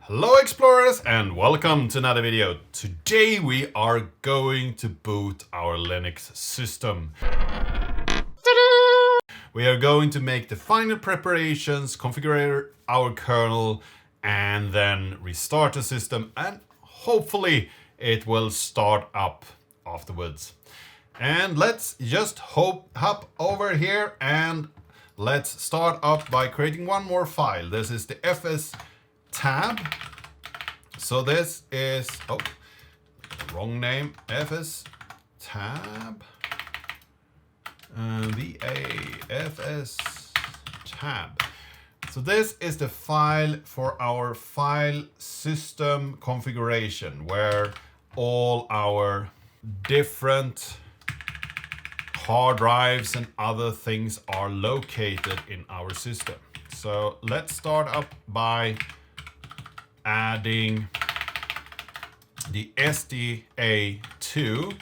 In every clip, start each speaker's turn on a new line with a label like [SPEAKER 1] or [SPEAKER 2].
[SPEAKER 1] Hello explorers and welcome to another video. Today we are going to boot our Linux system. We are going to make the final preparations, configure our kernel, and then restart the system, and hopefully it will start up afterwards. And let's just hop over here and let's start up by creating one more file. This is the fs tab. So this is, wrong name, fs tab, fs tab. So this is the file for our file system configuration, where all our different hard drives and other things are located in our system. So let's start up by adding the SDA2,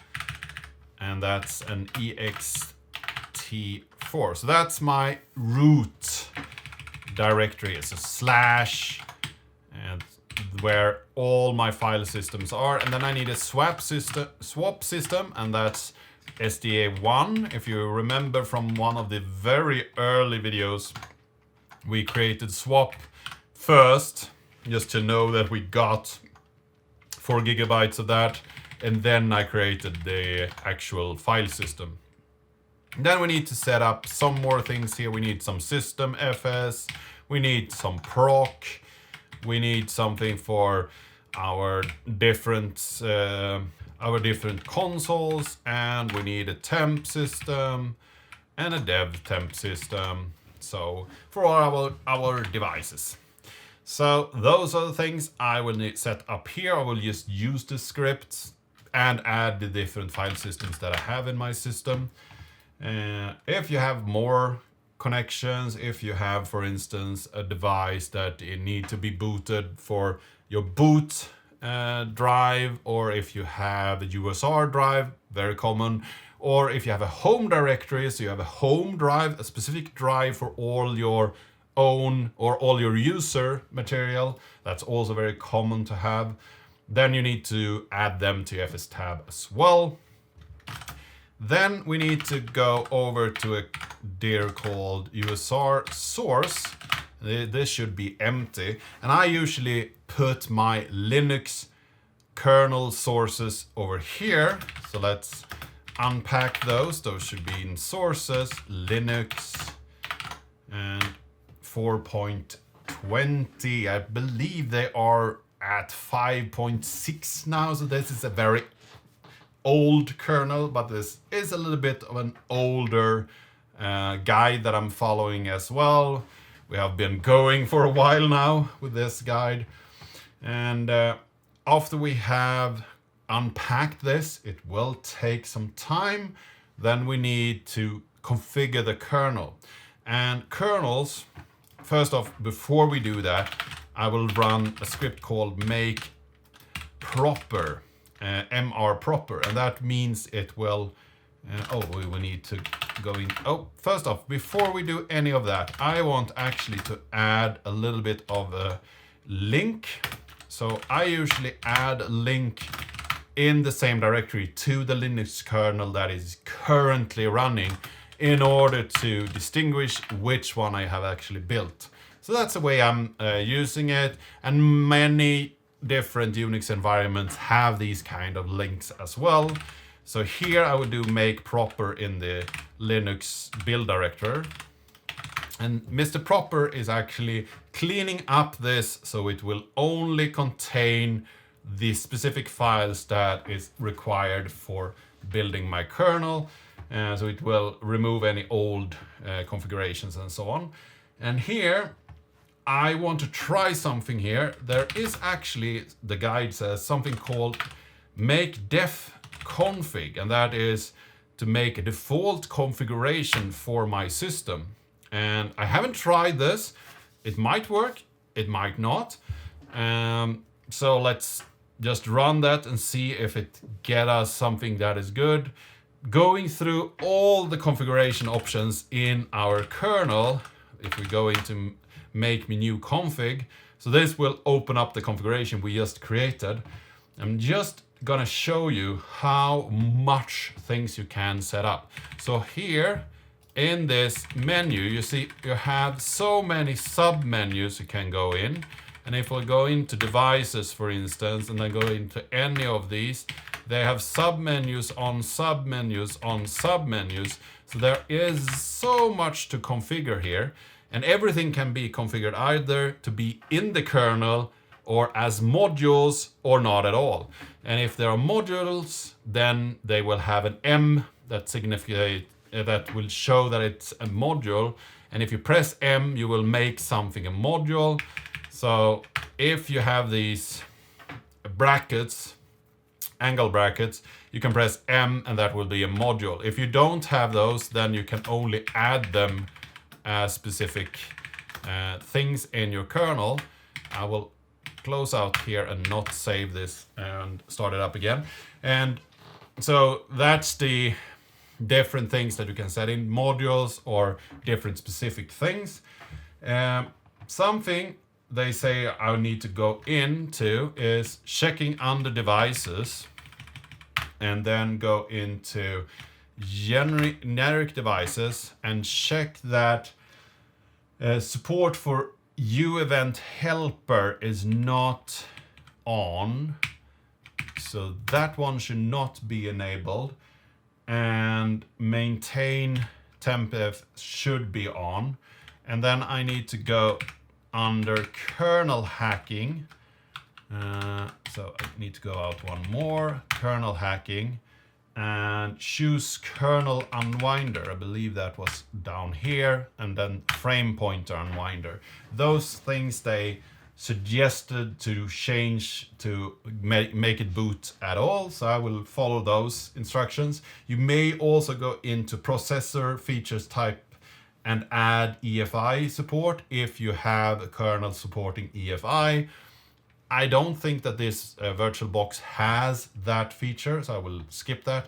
[SPEAKER 1] and that's an ext4. So that's my root directory. It's a slash, and where all my file systems are. And then I need a swap system, and that's SDA1. If you remember from one of the very early videos, we created swap first, just to know that we got 4 gigabytes of that, and then I created the actual file system. Then we need to set up some more things here. We need some system fs, we need some proc, we need something for our different consoles, and we need a temp system and a dev temp system, so for all our devices. So those are the things I will need set up here. I will just use the scripts and add the different file systems that I have in my system. If you have more connections, if you have, for instance, a device that it need to be booted for your boot drive, or if you have a USR drive, very common, or if you have a home directory, so you have a home drive, a specific drive for all your own or all your user material, that's also very common to have, then you need to add them to fs tab as well. Then we need to go over to a dir called USR source. This should be empty, and I usually put my Linux kernel sources over here. So let's unpack those. Those should be in sources, Linux, and 4.20. I believe they are at 5.6 now, so this is a very old kernel, but this is a little bit of an older guide that I'm following as well. We have been going for a while now with this guide, and after we have unpacked this, it will take some time. Then we need to configure the kernel. And kernels, first off, before we do that, I will run a script called make proper, mr proper, and that means it will, we will need to go in. First off, before we do any of that, I want actually to add a little bit of a link. So I usually add a link in the same directory to the Linux kernel that is currently running, in order to distinguish which one I have actually built. So that's the way I'm using it, and many different Unix environments have these kind of links as well. So here I would do make proper in the Linux build directory, and Mr. Proper is actually cleaning up this so it will only contain the specific files that is required for building my kernel. So it will remove any old configurations and so on. And here I want to try something here. There is actually, the guide says, something called make def config, and that is to make a default configuration for my system. And I haven't tried this. It might work, it might not. So let's just run that and see if it get us something that is good. Going through all the configuration options in our kernel, if we go into make me new config, So this will open up the configuration we just created. I'm just gonna show you how much things you can set up. So here in this menu, you see you have so many sub menus you can go in. And if we go into devices, for instance, and then go into any of these, they have sub menus on sub menus on sub menus. So there is so much to configure here, and everything can be configured either to be in the kernel or as modules or not at all. And if there are modules, then they will have an M that that will show that it's a module. And if you press M, you will make something a module. So if you have these brackets, angle brackets, you can press M and that will be a module. If you don't have those, then you can only add them as specific things in your kernel. I will close out here and not save this and start it up again. And so that's the different things that you can set in, modules or different specific things. Something they say I need to go into is checking under devices and then go into generic devices and check that support for U-event helper is not on. So that one should not be enabled, and maintain tempf should be on. And then I need to go under kernel hacking. So I need to go out one more, kernel hacking, and choose kernel unwinder. I believe that was down here, and then frame pointer unwinder. Those things they suggested to change to make it boot at all, so I will follow those instructions. You may also go into processor features type and add EFI support if you have a kernel supporting EFI. I don't think that this VirtualBox has that feature, so I will skip that.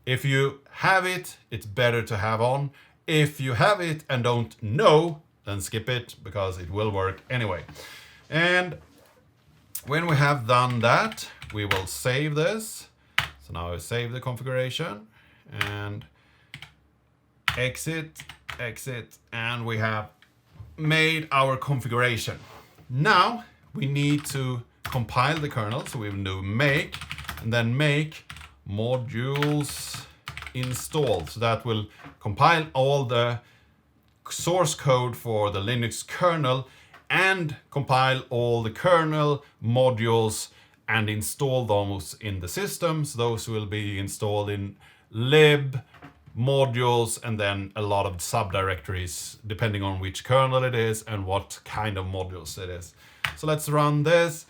[SPEAKER 1] If you have it, it's better to have on. If you have it and don't know, then skip it, because it will work anyway. And when we have done that, we will save this. So now I save the configuration and exit, and we have made our configuration. Now we need to compile the kernel, so we will do make and then make modules install. So that will compile all the source code for the Linux kernel and compile all the kernel modules and install those in the systems. Those will be installed in lib, modules, and then a lot of subdirectories depending on which kernel it is and what kind of modules it is. So let's run this.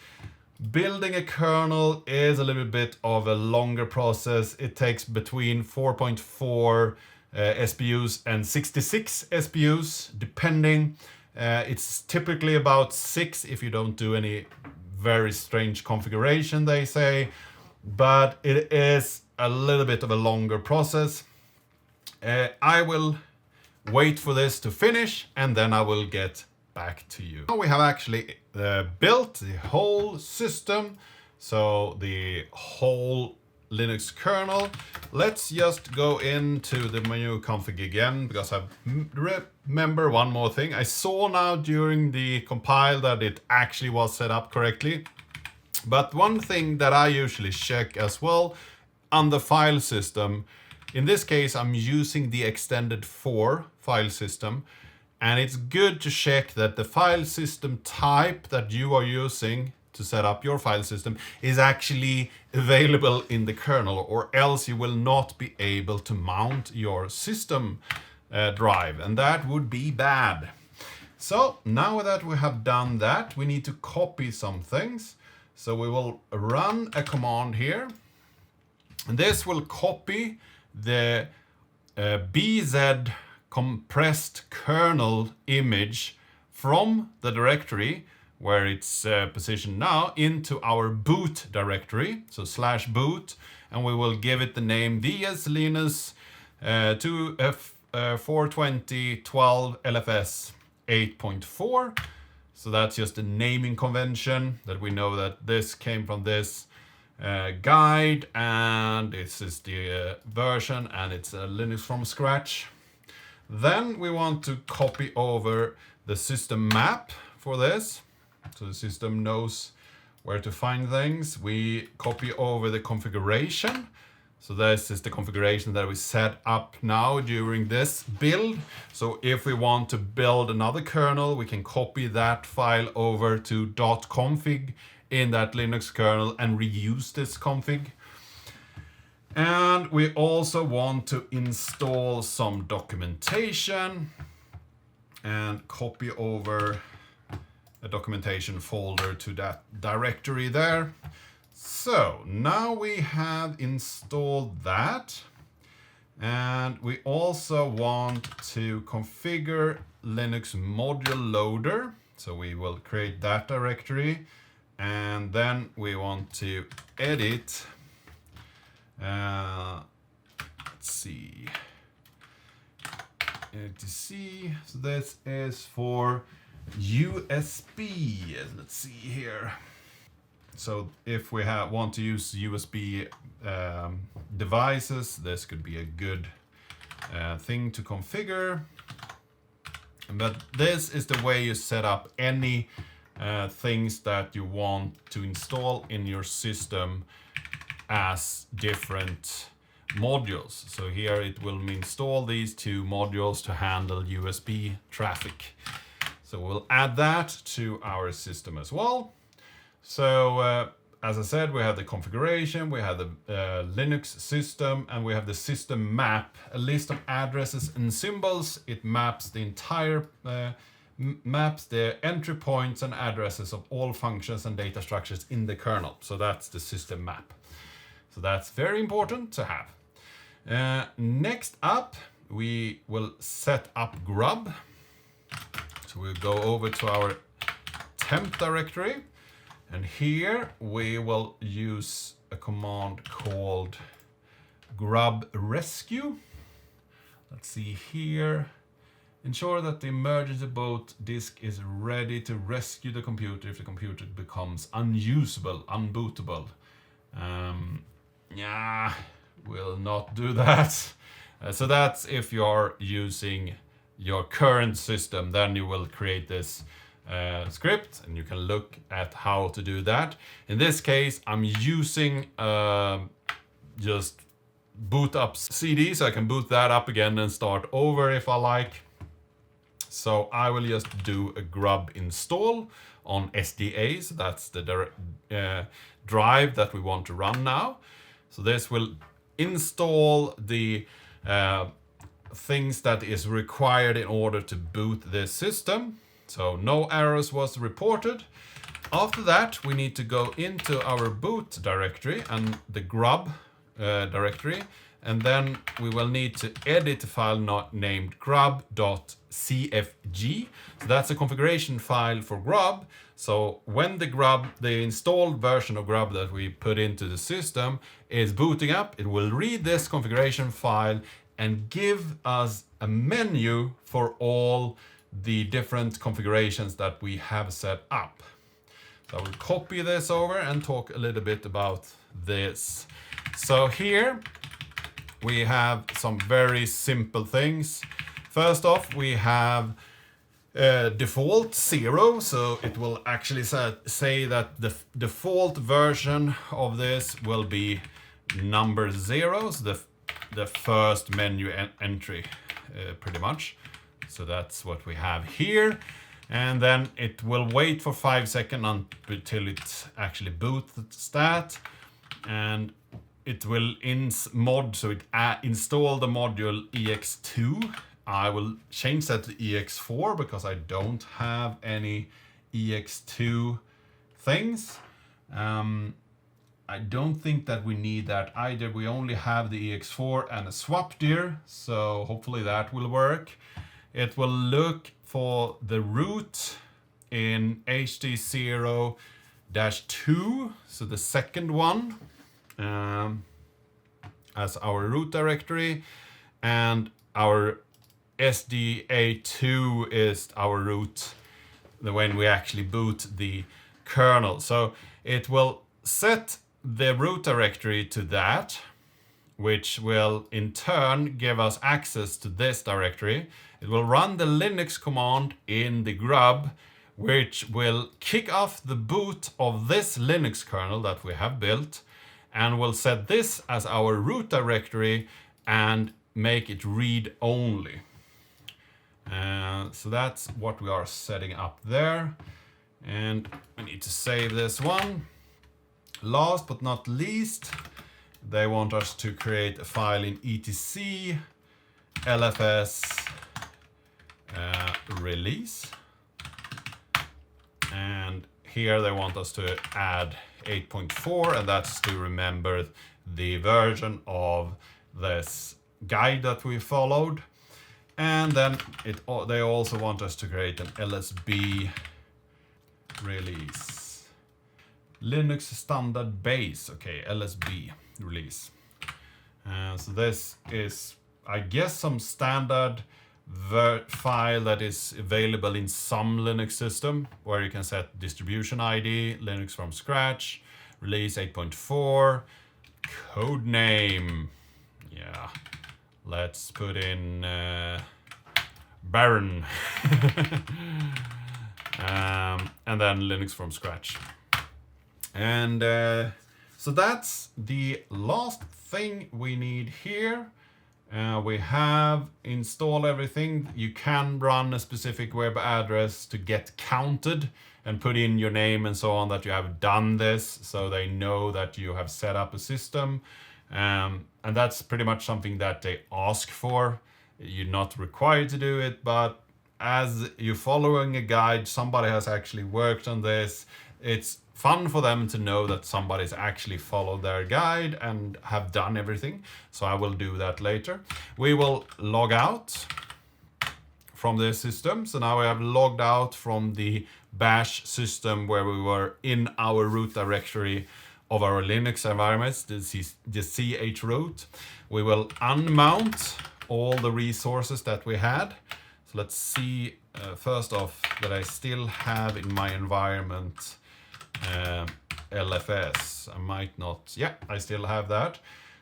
[SPEAKER 1] Building a kernel is a little bit of a longer process. It takes between 4.4 SPUs and 66 SPUs depending. It's typically about 6 if you don't do any very strange configuration, they say, but it is a little bit of a longer process. I will wait for this to finish and then I will get back to you. Now we have actually built the whole system, so the whole Linux kernel. Let's just go into the menu config again, because I remember one more thing. I saw now during the compile that it actually was set up correctly. But one thing that I usually check as well on the file system, in this case I'm using the extended 4 file system, and it's good to check that the file system type that you are using to set up your file system is actually available in the kernel, or else you will not be able to mount your system drive, and that would be bad. So now that we have done that, we need to copy some things. So we will run a command here, and this will copy the BZ compressed kernel image from the directory where it's positioned now into our boot directory, so /boot, and we will give it the name VS Linux 42012 LFS 8.4. So that's just a naming convention that we know that this came from this guide, and this is the version, and it's a Linux from scratch. Then we want to copy over the system map for this, so the system knows where to find things. We copy over the configuration. So this is the configuration that we set up now during this build. So if we want to build another kernel, we can copy that file over to .config in that Linux kernel and reuse this config. And we also want to install some documentation and copy over a documentation folder to that directory there. So now we have installed that, and we also want to configure Linux module loader. So we will create that directory, and then we want to edit. Let's see. etc. So this is for USB. Let's see here. So if we want to use USB devices, this could be a good thing to configure. But this is the way you set up any things that you want to install in your system as different modules. So here it will install these two modules to handle USB traffic. So we'll add that to our system as well. So as I said, we have the configuration, we have the Linux system, and we have the system map, a list of addresses and symbols. It maps the entire maps the entry points and addresses of all functions and data structures in the kernel. So that's the system map. So that's very important to have. Next up, we will set up grub. So we'll go over to our temp directory, and here we will use a command called grub rescue. Let's see here. Ensure that the emergency boot disk is ready to rescue the computer if the computer becomes unusable, unbootable. Yeah, we'll not do that. So that's if you're using your current system, then you will create this script, and you can look at how to do that. In this case, I'm using just boot up CD, so I can boot that up again and start over if I like. So I will just do a grub install on SDA, so that's the drive that we want to run now. So this will install the things that is required in order to boot this system. So no errors was reported. After that, we need to go into our boot directory and the grub directory, and then we will need to edit a file not named grub.cfg. So that's a configuration file for grub. So when the installed version of grub that we put into the system is booting up, it will read this configuration file and give us a menu for all the different configurations that we have set up. So I will copy this over and talk a little bit about this. So here we have some very simple things. First off, we have default 0, so it will actually say that the default version of this will be number 0, so the first menu entry pretty much. So that's what we have here, and then it will wait for 5 seconds until it actually boots that, and it will so it install the module ex2. I will change that to ex4 because I don't have any ex2 things. I don't think that we need that either. We only have the ex4 and a swapdir, so hopefully that will work. It will look for the root in hd0-2, so the second one, as our root directory, and our SDA2 is our root when we actually boot the kernel. So it will set the root directory to that, which will in turn give us access to this directory. It will run the Linux command in the grub, which will kick off the boot of this Linux kernel that we have built, and will set this as our root directory and make it read only. So that's what we are setting up there. And we need to save this one. Last but not least, they want us to create a file in etc lfs release. And here they want us to add 8.4, and that's to remember the version of this guide that we followed. And then they also want us to create an LSB release. Linux standard base, okay, LSB release. So this is, I guess, some standard file that is available in some Linux system, where you can set distribution ID, Linux from scratch, release 8.4, code name. Yeah, let's put in Baron. And then Linux from scratch. And so that's the last thing we need here. We have installed everything. You can run a specific web address to get counted and put in your name and so on that you have done this, so they know that you have set up a system. And that's pretty much something that they ask for. You're not required to do it, but as you're following a guide, somebody has actually worked on this. It's fun for them to know that somebody's actually followed their guide and have done everything. So I will do that later. We will log out from the system. So now we have logged out from the bash system where we were in our root directory of our Linux environments, the chroot. We will unmount all the resources that we had. So let's see, first off, that I still have in my environment LFS. I might not, yeah, I still have that.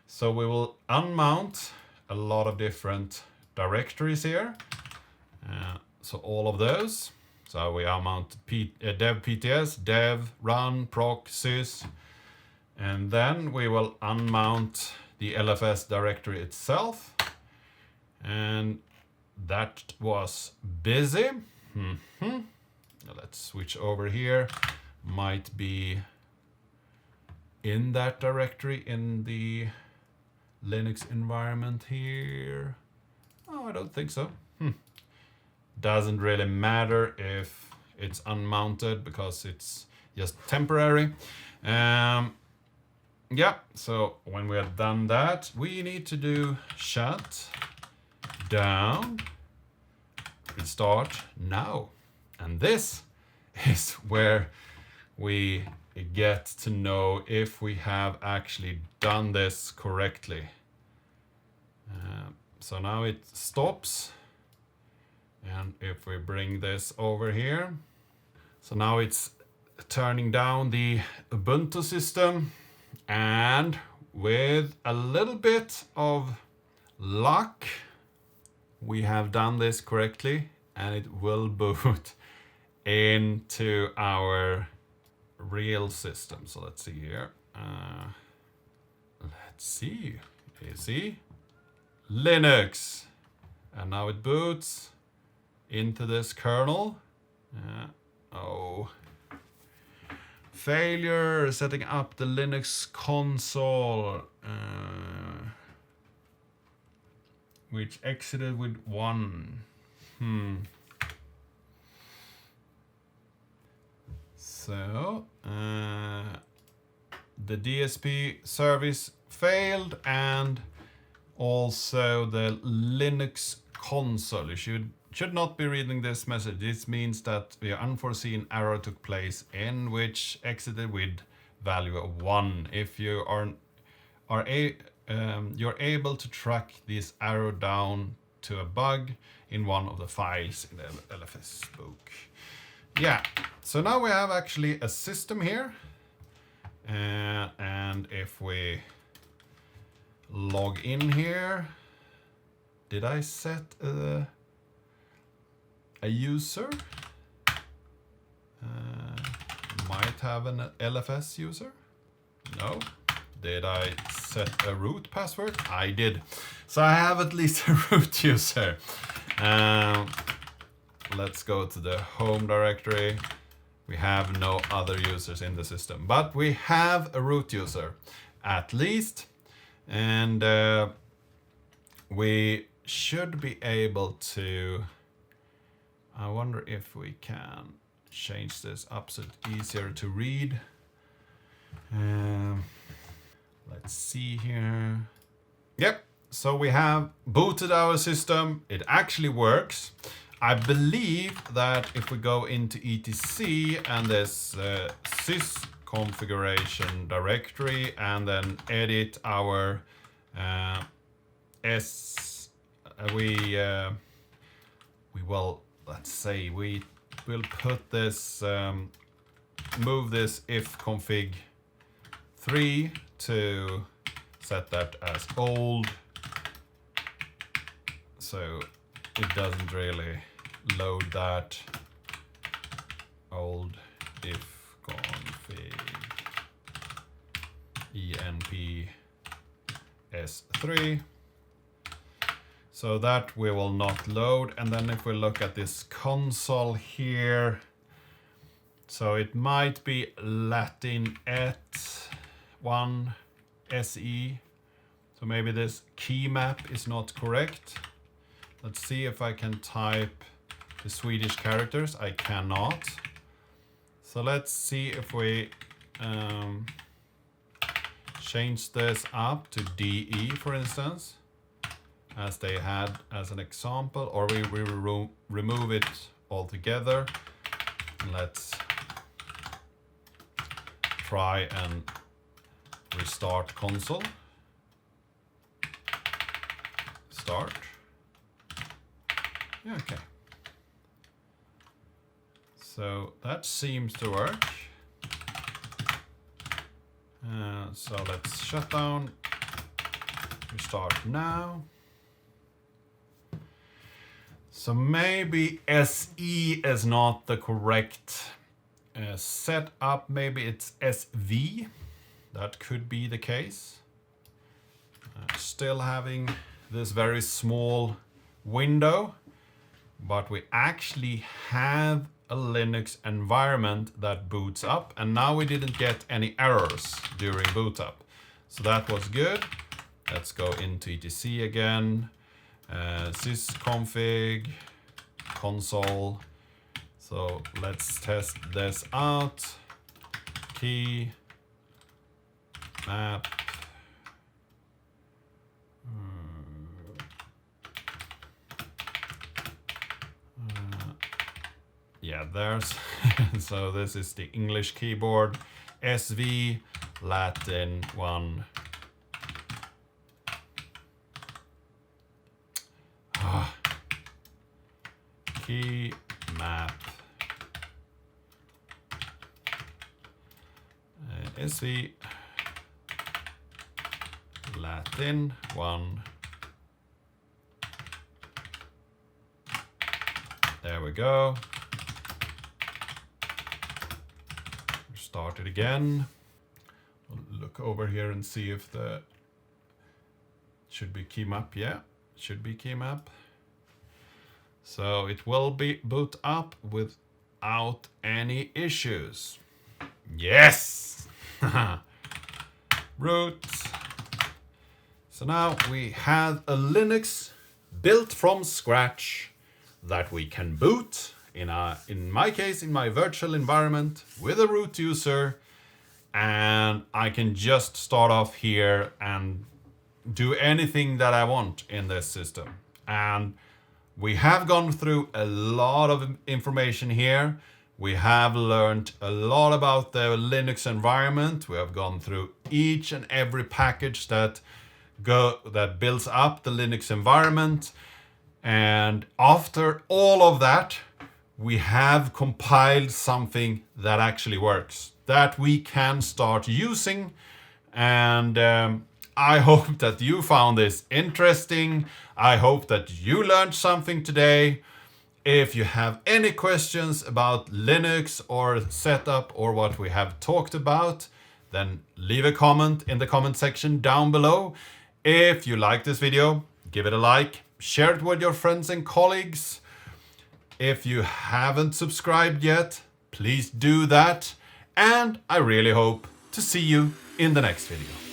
[SPEAKER 1] So we will unmount a lot of different directories here. So all of those. So we unmount dev pts, dev, run, proc, sys. And then we will unmount the LFS directory itself. And that was busy. Let's switch over here. Might be in that directory in the Linux environment here. Oh, I don't think so. Doesn't really matter if it's unmounted because it's just temporary. Yeah, so when we have done that, we need to do shut down restart now. And this is where we get to know if we have actually done this correctly. So now it stops. And if we bring this over here, so now it's turning down the Ubuntu system, and with a little bit of luck, we have done this correctly, and it will boot into our real system. So let's see here. Let's see. You see? Linux. And now it boots into this kernel. Oh. Failure setting up the Linux console. Which exited with 1. So, the DSP service failed, and also the Linux console. You should not be reading this message. This means that the unforeseen error took place in which exited with value of 1. If you you're able to track this arrow down to a bug in one of the files in the LFS book. Yeah, so now we have actually a system here. And if we log in here, did I set a user? Might have an LFS user. No. Did I set a root password? I did. So I have at least a root user. Let's go to the home directory. We have no other users in the system, but we have a root user at least. And we should be able to, I wonder if we can change this up so it's easier to read. Let's see here. Yep, so we have booted our system. It actually works. I believe that if we go into etc and this sys configuration directory and then edit our we will, let's say we will put this move this if config 3 to set that as old, so it doesn't really load that. Old if config enp s3, so that we will not load. And then if we look at this console here, so it might be Latin et 1 se, so maybe this key map is not correct. Let's see if I can type the Swedish characters. I cannot. So let's see if we change this up to DE, for instance, as they had as an example, or we remove it altogether. Let's try and restart console. Start. Okay. So that seems to work. So let's shut down. Restart now. So maybe SE is not the correct setup. Maybe it's SV. That could be the case. Still having this very small window, but we actually have a Linux environment that boots up, and now we didn't get any errors during boot up. So that was good. Let's go into etc again. Sysconfig console. So let's test this out. Key map. Yeah, there's so this is the English keyboard. SV Latin 1. Key map. SV Latin 1. There we go. Start it again. I'll look over here and see if the should be key map. Yeah, should be key map. So it will be boot up without any issues. Yes! Root. So now we have a Linux built from scratch that we can boot in my case, in my virtual environment with a root user, and I can just start off here and do anything that I want in this system. And we have gone through a lot of information here. We have learned a lot about the Linux environment. We have gone through each and every package that builds up the Linux environment. And after all of that, we have compiled something that actually works, that we can start using. And I hope that you found this interesting. I hope that you learned something today. If you have any questions about Linux or setup or what we have talked about, then leave a comment in the comment section down below. If you like this video, give it a like, share it with your friends and colleagues. If you haven't subscribed yet, please do that. And I really hope to see you in the next video.